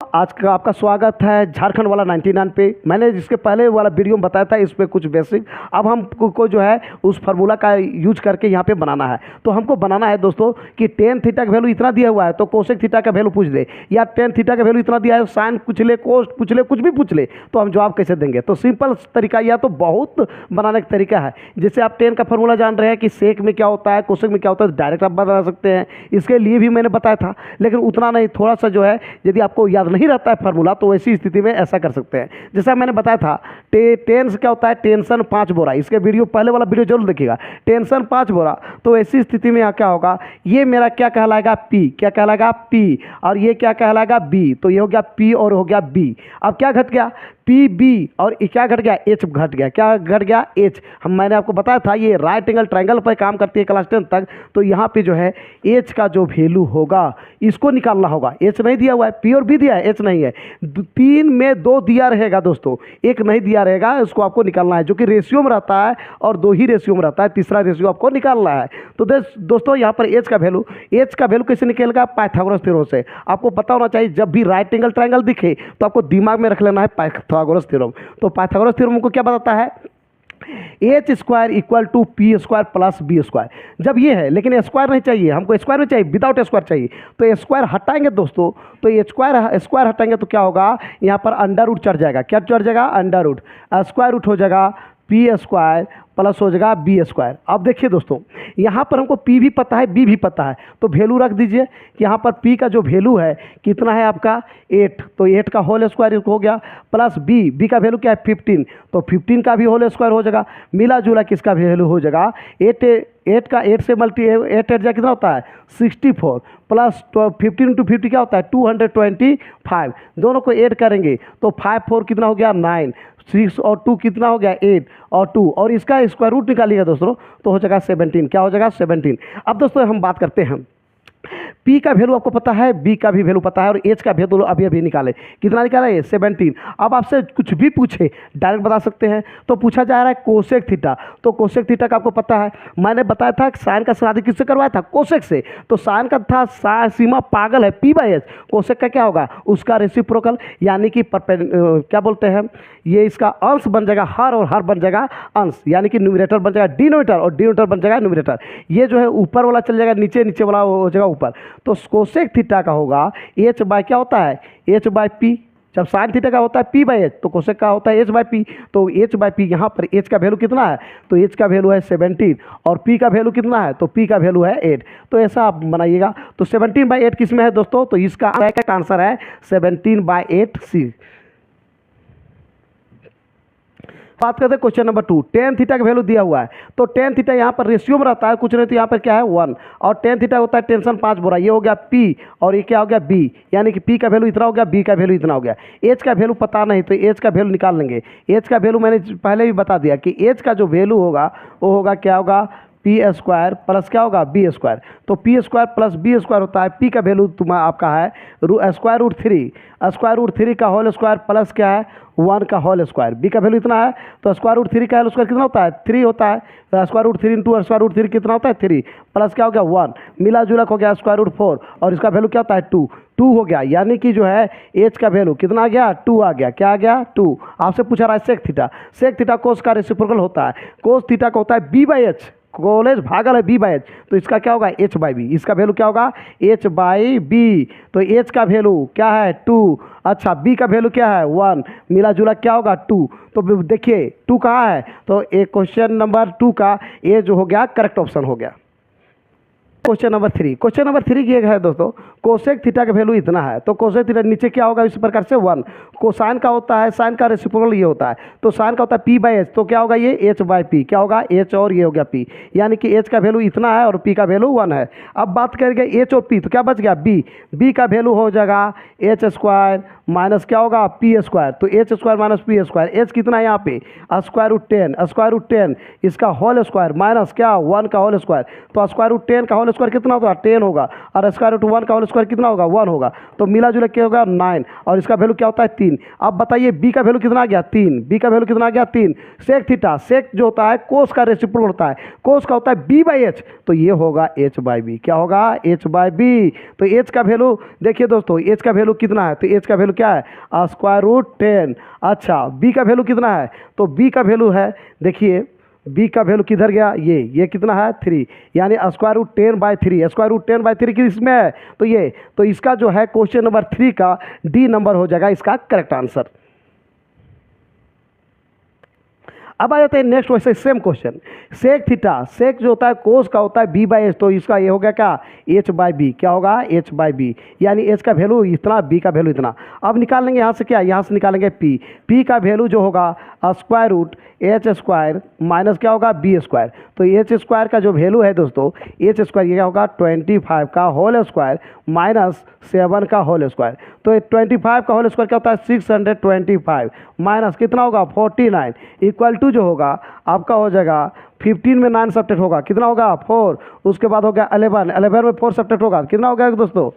आज का आपका स्वागत है झारखंड वाला 99 पे। मैंने जिसके पहले वाला वीडियो में बताया था इस पे कुछ बेसिक। अब हमको जो है उस फार्मूला का यूज करके यहाँ पे बनाना है। तो हमको बनाना है दोस्तों कि टेन थीटा का वैल्यू इतना दिया हुआ है तो कोसेक थीटा का वैल्यू पूछ ले, या टेन थीटा का वैल्यू इतना दिया है साइन पूछ ले, कोस पूछ ले, कुछ भी पूछ ले तो हम जवाब कैसे देंगे। तो सिंपल तरीका या तो बहुत बनाने का तरीका है। जैसे आप टेन का फार्मूला जान रहे हैं कि सेक में क्या होता है, कोसेक में क्या होता है, डायरेक्ट आप बना सकते हैं। इसके लिए भी मैंने बताया था, लेकिन उतना नहीं, थोड़ा सा जो है यदि आपको याद नहीं रहता है फार्मूला तो ऐसी स्थिति में ऐसा कर सकते हैं। जैसा मैंने बताया था टेन से क्या होता है, टेंशन 5 बोरा। इसके वीडियो पहले वाला वीडियो जरूर देखिएगा। टेंशन 5 बोरा, तो ऐसी स्थिति में यहाँ क्या होगा, ये मेरा क्या कहलाएगा पी, क्या कहलाएगा पी, और ये क्या कहलाएगा बी। तो ये हो गया पी और हो गया बी। अब क्या घट गया, पी बी, और क्या घट गया, एच घट गया। क्या घट गया, एच। मैंने आपको बताया था ये राइट एंगल ट्रायंगल पर काम करती है क्लास 10 तक। तो यहाँ पे जो है एच का जो वैल्यू होगा इसको निकालना होगा। एच नहीं दिया हुआ है, पी और बी दिया है, एच नहीं है। 3 में 2 दिया रहेगा दोस्तों, एक नहीं दिया रहेगा, उसको आपको निकालना है, जो कि रेशियो में रहता है और 2 ही रेशियो में रहता है, तीसरा रेशियो आपको निकालना है। तो दोस्तों यहाँ पर एच का वैल्यू कैसे निकलेगा, पाइथागोरस थ्योरम से। आपको पता होना चाहिए जब भी राइट एंगल ट्रायंगल दिखे तो आपको दिमाग में रख लेना है पाइथागोरस थ्योरम। तो पाइथागोरस थ्योरम को क्या बताता है, H square equal to P square plus B square. जब ये है, लेकिन स्क्वायर नहीं चाहिए हमको, स्क्वायर में चाहिए, विदाउट स्क्वायर चाहिए। तो स्क्वायर हटाएंगे दोस्तों, तो स्क्वायर हटाएंगे तो क्या होगा, यहाँ पर अंडर रूट चढ़ जाएगा। क्या चढ़ जाएगा, अंडर रूट। स्क्वायर रूट हो जाएगा पी स्क्वायर प्लस हो जाएगा बी स्क्वायर। अब देखिए दोस्तों, यहाँ पर हमको पी भी पता है, बी भी पता है, तो वैल्यू रख दीजिए कि यहाँ पर पी का जो वैल्यू है कितना है आपका 8, तो 8 का होल स्क्वायर हो गया, प्लस बी का वैल्यू क्या है 15, तो 15 का भी होल स्क्वायर हो जाएगा। मिला जुला किसका वैल्यू हो जाएगा 8 का 8 से मल्टी 8 जा कितना होता है 64, प्लस 15 इंटू 50 क्या होता है 225। दोनों को ऐड करेंगे तो 5 4 कितना हो गया 9, 6 और 2 कितना हो गया 8 और 2, और इसका स्क्वायर रूट निकालिएगा दोस्तों तो हो जाएगा 17। क्या हो जाएगा 17। अब दोस्तों हम बात करते हैं, पी का वैल्यू आपको पता है, बी का भी वैल्यू पता है, और एच का वैल्यू अभी अभी निकाले। कितना निकाला ये 17। अब आपसे कुछ भी पूछे डायरेक्ट बता सकते हैं। तो पूछा जा रहा है कोसेक थीटा, तो कोसेक थीटा का आपको पता है, मैंने बताया था साइन का शादी किससे करवाया था, कोसेक से। तो साइन का था सीमा पागल है पी बाई एच, कोसेक का क्या होगा उसका रेसिप्रोकल, यानी कि क्या बोलते हैं, ये इसका अंश बन जाएगा हर, और हर बन जाएगा अंश, यानी कि न्यूमरेटर बन जाएगा डिनोमिनेटर, और डिनोमिनेटर बन जाएगा न्यूमरेटर। ये जो है ऊपर वाला चल जाएगा नीचे, नीचे वाला हो जाएगा ऊपर। तो कोसेक थीटा का होगा एच बाय क्या होता है, एच बाय पी। जब साइन थीटा का होता है पी बाई एच तो कोसेक का होता है एच बाय पी। तो एच बाय पी, यहाँ पर एच का वैल्यू कितना है, तो एच का वैल्यू है 17, और पी का वैल्यू कितना है, तो पी का वैल्यू है 8। तो ऐसा आप बनाइएगा। तो 17/8 किस में है दोस्तों, तो इसका करेक्ट आंसर है 17/8 सी। बात करते हैं क्वेश्चन नंबर 2। टेन थीटा का वैल्यू दिया हुआ है, तो टेन थीटा यहाँ पर रेशियो में रहता है, कुछ नहीं तो यहाँ पर क्या है 1, और टेन थीटा होता है टेंशन 5 बोरा। ये हो गया पी और ये क्या हो गया बी, यानी कि पी का वैल्यू इतना हो गया, बी का वैल्यू इतना हो गया। एच का वैल्यू पता नहीं तो एच का वैल्यू निकाल लेंगे। एच का वैल्यू मैंने पहले भी बता दिया कि एच का जो वैल्यू होगा वो होगा क्या होगा पी स्क्वायर प्लस क्या होगा बी स्क्वायर। तो P square plus B square होता है, पी का वैल्यू तुम्हारा आपका है स्क्वायर रूट 3, स्क्वायर रूट 3 का होल स्क्वायर प्लस क्या है 1 का होल स्क्वायर। बी का वैल्यू इतना है, तो स्क्वायर रूट 3 का होल स्क्वायर कितना होता है 3 होता है, तो square root 3 into square root 3 कितना होता है 3, प्लस क्या हो गया 1, मिला जुला हो गया स्क्वायर रूट 4, और इसका वैल्यू क्या होता है 2 हो गया। यानी कि जो है एच का वैल्यू कितना आ गया 2 आ गया। क्या आ गया 2। आपसे पूछा रहा है सेक थीटा कोस का रेसिप्रोकल होता है, कोस थीटा का होता है बी बाई एच, कॉलेज भागल है बी बाई एच, तो इसका क्या होगा एच बाई बी। इसका वैल्यू क्या होगा एच बाई बी। तो एच का वैल्यू क्या है 2, अच्छा बी का वैल्यू क्या है 1, मिला जुला क्या होगा 2। तो देखिए 2 कहाँ है, तो एक क्वेश्चन नंबर 2 का ए जो हो गया करेक्ट ऑप्शन हो गया। क्वेश्चन नंबर 3 की एक है दोस्तों, कोसेक थीटा का वैल्यू इतना है, तो कोसेक थीटा नीचे क्या होगा इस प्रकार से 1। कोसाइन का होता है, साइन का रेसिप्रोकल ये होता है, तो साइन का होता है पी बाई एच, तो क्या होगा ये एच बाई पी। क्या होगा एच और ये हो गया पी, यानी कि एच का वैल्यू इतना है और पी का वैल्यू 1 है। अब बात करेंगे एच और पी, तो क्या बच गया बी का वैल्यू हो जाएगा एच स्क्वायर माइनस क्या होगा पी स्क्वायर, तो H square minus P square, H कितना है यहाँ पे स्क्वायर रूट 10 इसका होल स्क्वायर माइनस क्या 1 का होल स्क्वायर, तो स्क्वायर रूट 10 का होल स्क्वायर कितना होगा 10 होगा, और स्क्वायर रूट 1 का होल स्क्वायर कितना होगा 1 होगा, तो मिला जुला क्या होगा 9, और इसका वैल्यू क्या होता है 3। अब बताइए बी का वैल्यू कितना आ गया 3, बी का वैल्यू कितना आ गया 3। सेक थीटा, सेक जो होता है कोस का रेसिप्रोकल होता है, कोस का होता है बी बाई एच, तो ये होगा एच बाई बी, क्या होगा एच बाई बी। तो एच का वैल्यू देखिए दोस्तों, एच का वैल्यू कितना है, तो एच का वैल्यू क्या है स्क्वायर रूट 10। अच्छा बी का वैल्यू कितना है, तो बी का वैल्यू है, देखिए बी का वैल्यू किधर गया, ये कितना है 3, यानी स्क्वायर रूट 10/3, स्क्वायर रूट 10/3 किसमें है, तो ये, तो इसका जो है क्वेश्चन नंबर 3 का डी नंबर हो जाएगा इसका करेक्ट आंसर। अब आ जाते हैं नेक्स्ट वैसे सेम क्वेश्चन, सेक थीटा, सेक जो होता है कोस का होता है बी बाई एच, तो इसका ये हो गया क्या एच बाई बी, क्या होगा एच बाई बी, यानी एच का वैल्यू इतना, बी का वैल्यू इतना। अब निकाल लेंगे यहाँ से क्या, यहाँ से निकालेंगे पी, पी का वैल्यू जो होगा square root H square minus क्या होगा बी स्क्वायर, तो एच स्क्वायर का जो वैल्यू है दोस्तों, एच स्क्वायर ये क्या होगा 25 का होल स्क्वायर माइनस 7 का होल स्क्वायर, तो 25 का होल स्क्वायर क्या होता है 625 माइनस कितना होगा 49 इक्वल टू जो होगा आपका हो जाएगा 15 में 9 सब्ट्रैक्ट होगा कितना होगा 4, उसके बाद हो गया 11, 11 में 4 सब्ट्रैक्ट होगा कितना हो गया दोस्तों,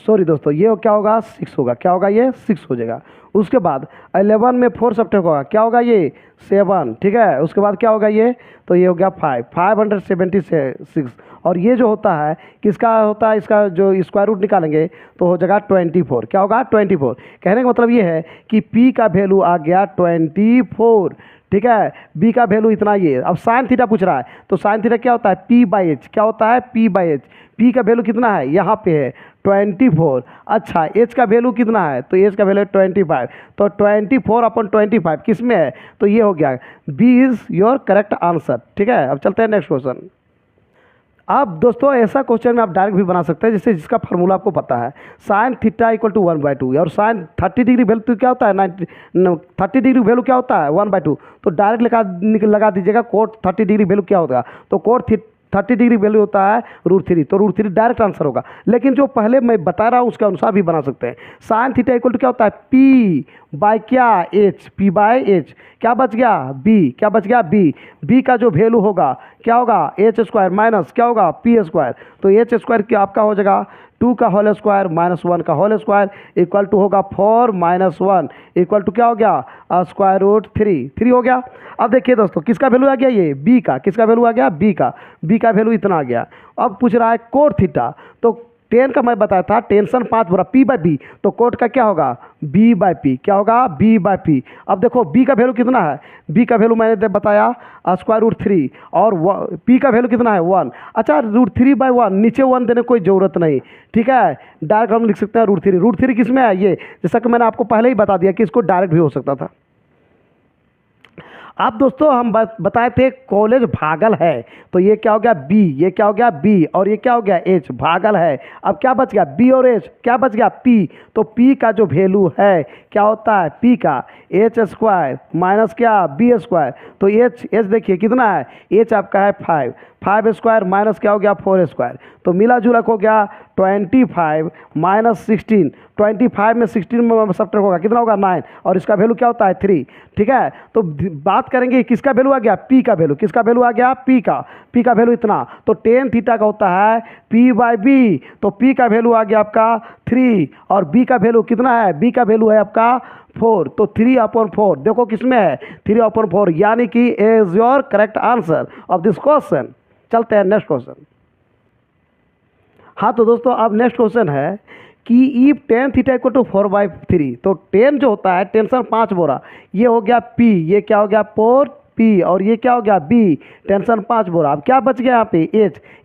सॉरी दोस्तों ये क्या होगा 6 होगा, क्या होगा ये 6 हो जाएगा। उसके बाद 11 में 4 सब्ट्रैक्ट होगा क्या होगा ये 7, ठीक है, उसके बाद क्या होगा ये, तो ये हो गया 576, और ये जो होता है किसका होता है, इसका जो स्क्वायर रूट निकालेंगे तो हो जाएगा 24, क्या होगा 24। कहने का मतलब ये है कि P का वैल्यू आ गया 24, ठीक है, बी का वैल्यू इतना ये। अब साइन थीटा पूछ रहा है, तो साइन थीटा क्या होता है पी बाई एच, क्या होता है पी बाई एच, पी का वैल्यू कितना है यहाँ पे है 24। अच्छा एच का वैल्यू कितना है, तो एच का वैल्यू 25, तो 24/25 किस में है, तो ये हो गया B is your correct answer. ठीक है, अब चलते हैं नेक्स्ट क्वेश्चन। आप दोस्तों ऐसा क्वेश्चन में आप डायरेक्ट भी बना सकते हैं, जिससे जिसका फार्मूला आपको पता है, साइन थीटा इक्वल टू 1/2, और साइन 30 डिग्री वैल्यू क्या होता है 30 डिग्री वैल्यू क्या होता है 1/2, तो डायरेक्ट लगा दीजिएगा कोट 30 डिग्री वैल्यू क्या होगा, तो कोट 30 डिग्री वैल्यू होता है √3, तो √3 डायरेक्ट आंसर होगा। लेकिन जो पहले मैं बता रहा हूँ उसके अनुसार भी बना सकते हैं। साइन थीटा इक्वल टू क्या होता है P बाय क्या H, P बाय H, क्या बच गया B, क्या बच गया B, B का जो वैल्यू होगा क्या होगा H स्क्वायर माइनस क्या होगा P स्क्वायर, तो H स्क्वायर क्या आपका हो जाएगा 2 का होल स्क्वायर माइनस 1 का होल स्क्वायर इक्वल टू होगा 4 - 1 इक्वल टू क्या हो गया स्क्वायर रूट 3 हो गया। अब देखिए दोस्तों किसका वैल्यू आ गया, ये बी का, किसका वैल्यू आ गया बी का वैल्यू इतना आ गया। अब पूछ रहा है कोट थीटा, तो 10 का मैं बताया था टेंशन 5 बोला P बाई बी, तो कोट का क्या होगा B बाई पी, क्या होगा B बाई पी। अब देखो B का वैल्यू कितना है, B का वैल्यू मैंने बताया स्क्वायर रूट 3, और P का वैल्यू कितना है 1। अच्छा √3/1, नीचे 1 देने कोई ज़रूरत नहीं, ठीक है, डायरेक्ट हम लिख सकते हैं √3 किस में है ये, जैसा कि मैंने आपको पहले ही बता दिया कि इसको डायरेक्ट भी हो सकता था। अब दोस्तों हम बताए थे कॉलेज भागल है, तो ये क्या हो गया B, ये क्या हो गया B, और ये क्या हो गया H, भागल है। अब क्या बच गया B और H, क्या बच गया P, तो P का जो वैल्यू है क्या होता है P का H स्क्वायर माइनस क्या B स्क्वायर, तो H देखिए कितना है H आपका है 5 स्क्वायर माइनस क्या हो गया 4 स्क्वायर, तो मिला जुला हो गया 25 - 16, 25 में 16 में सब्ट्रैक्ट होगा कितना होगा 9, और इसका वैल्यू क्या होता है 3। ठीक है, तो बात करेंगे किसका वैल्यू आ गया P का वैल्यू, किसका वैल्यू आ गया P का वैल्यू इतना, तो tan थीटा का होता है P बाई बी, तो P का वैल्यू आ गया आपका 3, और B का वैल्यू कितना है, B का वैल्यू है आपका 4, तो 3/4 देखो किसमें है 3/4, यानी कि is your correct answer of this question. चलते हैं नेक्स्ट क्वेश्चन। हाँ तो दोस्तों अब नेक्स्ट क्वेश्चन है कि if tan theta equal to 4/3, तो tan जो होता है टेंशन 5 बोरा, ये हो गया P, ये क्या हो गया 4P, और ये क्या हो गया B, टेंशन 5 बोरा। अब क्या बच गया यहाँ पे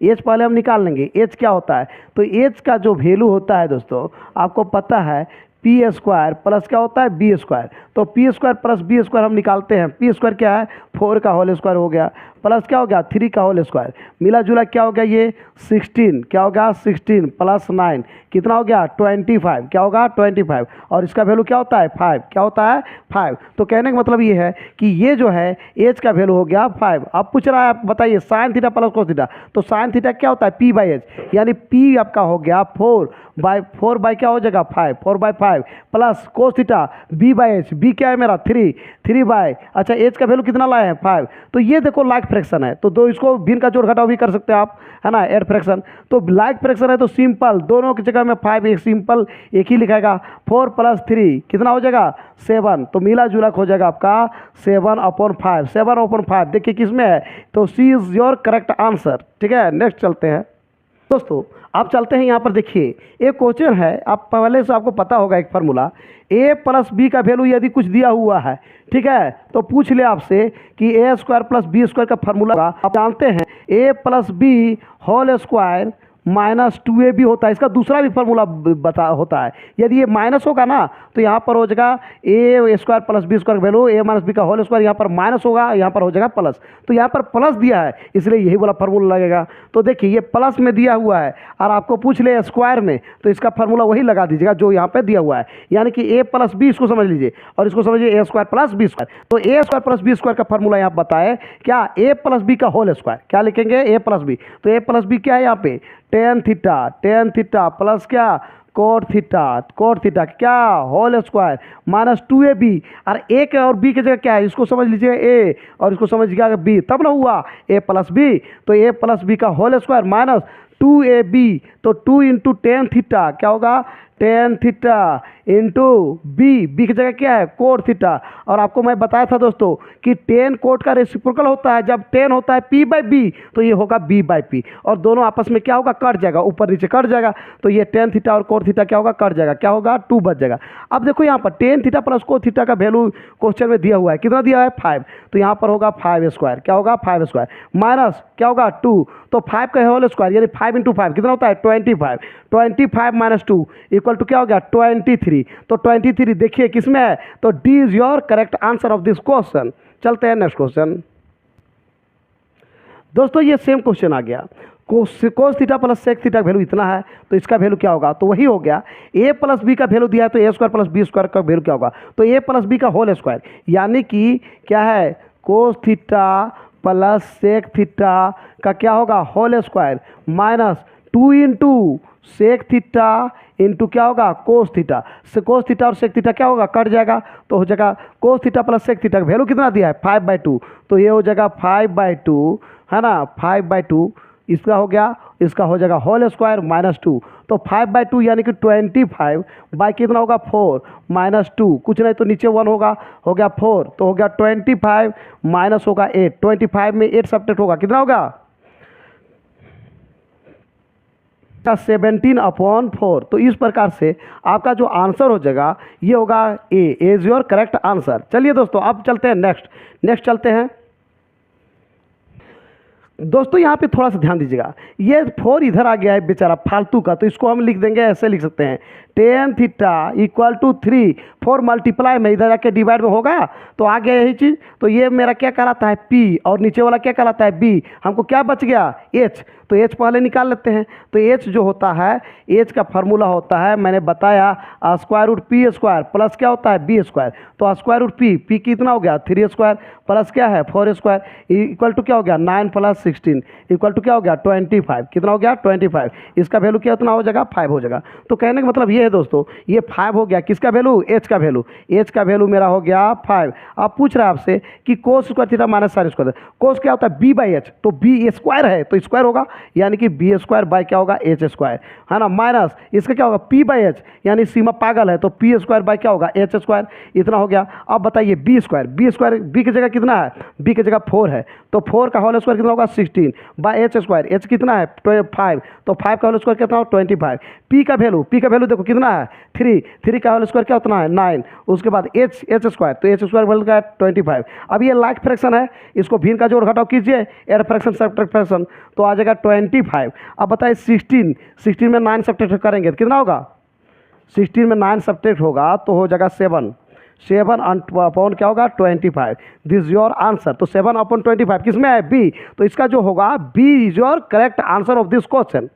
H पहले हम निकाल लेंगे। H क्या होता है, तो H का जो वैल्यू होता है दोस्तों आपको पता है P स्क्वायर प्लस क्या होता है B स्क्वायर, तो P square plus B square हम निकालते हैं। P स्क्वायर क्या है 4 का होल स्क्वायर हो गया प्लस क्या हो गया 3 का होल स्क्वायर, मिला जुला क्या हो गया ये 16, क्या हो गया 16 प्लस 9 कितना हो गया 25, क्या होगा 25, और इसका वैल्यू क्या होता है 5, क्या होता है 5। तो कहने का मतलब ये है कि ये जो है एच का वैल्यू हो गया 5। अब पूछ रहा है आप बताइए sine theta plus cos theta, तो साइन थीटा क्या होता है पी बाई एच, यानी पी आपका हो गया 4 बाई क्या हो जाएगा 5, 4/5 plus cos theta B by H, B क्या है मेरा 3 बाई, अच्छा एच का वैल्यू कितना लाए हैं 5। तो ये देखो लाइक फ्रैक्शन है, तो दो इसको भिन्न का जोड़ घटाव भी कर सकते हैं आप, है ना, एड फ्रैक्शन। तो लाइक फ्रैक्शन है तो सिंपल दोनों की जगह में 5 एक सिंपल एक ही लिखाएगा, 4 + 3 कितना हो जाएगा 7, तो मिला जुला हो जाएगा आपका 7/5, 7/5 देखिए किस में है, तो सी इज़ योर करेक्ट आंसर। ठीक है, नेक्स्ट चलते हैं दोस्तों। आप चलते हैं यहाँ पर देखिए एक क्वेश्चन है, आप पहले से आपको पता होगा एक फार्मूला, a + b का वैल्यू यदि कुछ दिया हुआ है, ठीक है, तो पूछ ले आपसे कि a² + b² का फार्मूला आप जानते हैं a + b whole square minus 2ab होता है, इसका दूसरा भी फार्मूला बता होता है। यदि ये माइनस होगा ना तो यहाँ पर हो जाएगा a² + b² value a - b का होल स्क्वायर, यहाँ पर माइनस होगा, यहाँ पर हो जाएगा प्लस, तो यहाँ पर प्लस दिया है इसलिए यही वाला फार्मूला लगेगा। तो देखिए ये प्लस में दिया हुआ है और आपको पूछ ले स्क्वायर में, तो इसका फार्मूला वही लगा दीजिएगा जो यहाँ पर दिया हुआ है, यानी कि a + b इसको समझ लीजिए और इसको समझिए a² + b²। तो a² + b² का फार्मूला यहाँ बताए क्या a + b का होल स्क्वायर, क्या लिखेंगे a + b, तो a + b क्या है यहाँ पे tan थीटा प्लस क्या कोट थीटा क्या होल स्क्वायर माइनस 2ab, और a के और b की जगह क्या है इसको समझ लीजिए a और इसको समझिएगा b, तब ना हुआ a + b, तो a + b का होल स्क्वायर माइनस 2ab, तो 2 × tan थीटा क्या होगा tan थीटा इंटू बी की जगह क्या है कोट थीटा। और आपको मैं बताया था दोस्तों कि tan कोट का रेसिप्रोकल होता है, जब tan होता है p/b तो ये होगा b/p, और दोनों आपस में क्या होगा कट जाएगा, ऊपर नीचे कट जाएगा, तो ये tan थीटा और कोट थीटा क्या होगा कट जाएगा, क्या होगा 2 बच जाएगा। अब देखो यहाँ पर tan theta plus cot theta का वैल्यू क्वेश्चन में दिया हुआ है, कितना दिया है 5, तो यहाँ पर होगा 5², क्या होगा 5² माइनस क्या होगा 2, तो 5 का होल स्क्वायर यानी 5 × 5 कितना होता है 25 - 2 इक्वल टू क्या हो गया 23, तो 23 देखिए किसमें है, तो D is your correct answer of this question. चलते हैं नेक्स्ट क्वेश्चन दोस्तों, ये सेम क्वेश्चन आ गया, cos theta plus sec theta का वैल्यू इतना है, तो इसका वैल्यू क्या होगा, तो वही हो गया a + b का वैल्यू दिया है तो a² + b² का वैल्यू क्या होगा, तो a + b का होल स्क्वायर, यानी कि क्या है cos theta plus sec theta का क्या होगा whole square minus 2 × sec theta into क्या होगा कोस थीटा, से कोस थीटा और सेक थीटा क्या होगा कट जाएगा, तो हो जाएगा cos theta plus sec theta का वैल्यू कितना दिया है 5/2, तो ये हो जाएगा 5/2 है ना 5/2, इसका हो गया, इसका हो जाएगा होल स्क्वायर माइनस 2, तो 5/2 यानी कि 25 बाई कितना होगा 4 माइनस 2, कुछ नहीं तो नीचे 1 होगा, हो गया 4, तो हो गया 25 माइनस होगा 8, 25 में 8 सब्ट्रैक्ट होगा कितना होगा 17/4। तो इस प्रकार से आपका जो आंसर हो जाएगा ये होगा ए इज योर करेक्ट आंसर। चलिए दोस्तों अब चलते हैं नेक्स्ट चलते हैं दोस्तों, यहाँ पे थोड़ा सा ध्यान दीजिएगा, ये 4 इधर आ गया है बेचारा फालतू का, तो इसको हम लिख देंगे, ऐसे लिख सकते हैं tan थीटा = 3, 4 मल्टीप्लाई में इधर आके डिवाइड में होगा तो आ गया यही चीज़, तो ये मेरा क्या कहलाता है p और नीचे वाला क्या कहलाता है b, हमको क्या बच गया h, तो h पहले निकाल लेते हैं। तो h जो होता है h का फार्मूला होता है मैंने बताया √p² प्लस क्या होता है b², तो √p कितना हो गया 3² प्लस क्या है 4² इक्वल टू क्या हो गया 9 + 16 इक्वल टू क्या हो गया 25, कितना हो गया 25, इसका वैल्यू कितना हो जाएगा 5 हो जाएगा। तो कहने का मतलब ये है दोस्तों, ये 5 हो गया, किसका वैल्यू h का वैल्यू मेरा हो गया 5। अब पूछ रहा है आपसे कि cos square theta minus sine square, cos क्या होता है b/h, तो b स्क्वायर है तो स्क्वायर होगा, यानी कि b² बाय क्या होगा h² है ना, माइनस इसका क्या होगा p/h, यानी सीमा पागल है तो p² बाय क्या होगा h², इतना हो गया। अब बताइए b² b की जगह कितना है, b की जगह 4 है, तो 4 का होल स्क्वायर कितना होगा 16 बाय h², h कितना है 5, तो 5 का होल स्क्वायर कितना होगा 25, p का वैल्यू देखो कितना है 3 का होल स्क्वायर क्या उतना है 9, उसके बाद h² तो h² वैल्यू का 25। अब ये लाइक फ्रैक्शन है, इसको भिन्न का जोड़ घटाव कीजिए, एड फ्रैक्शन सब्ट्रैक्ट फ्रैक्शन, तो आ जाएगा 25। अब बताइए 16 में 9 सब्ट्रैक्ट करेंगे तो कितना होगा, 16 में 9 सब्ट्रैक्ट होगा तो हो जाएगा 7, 7 अपॉन क्या होगा 25, दिस योर आंसर। तो 7 अपॉन 25 किस में है, बी। तो इसका जो होगा B is your correct answer of this question.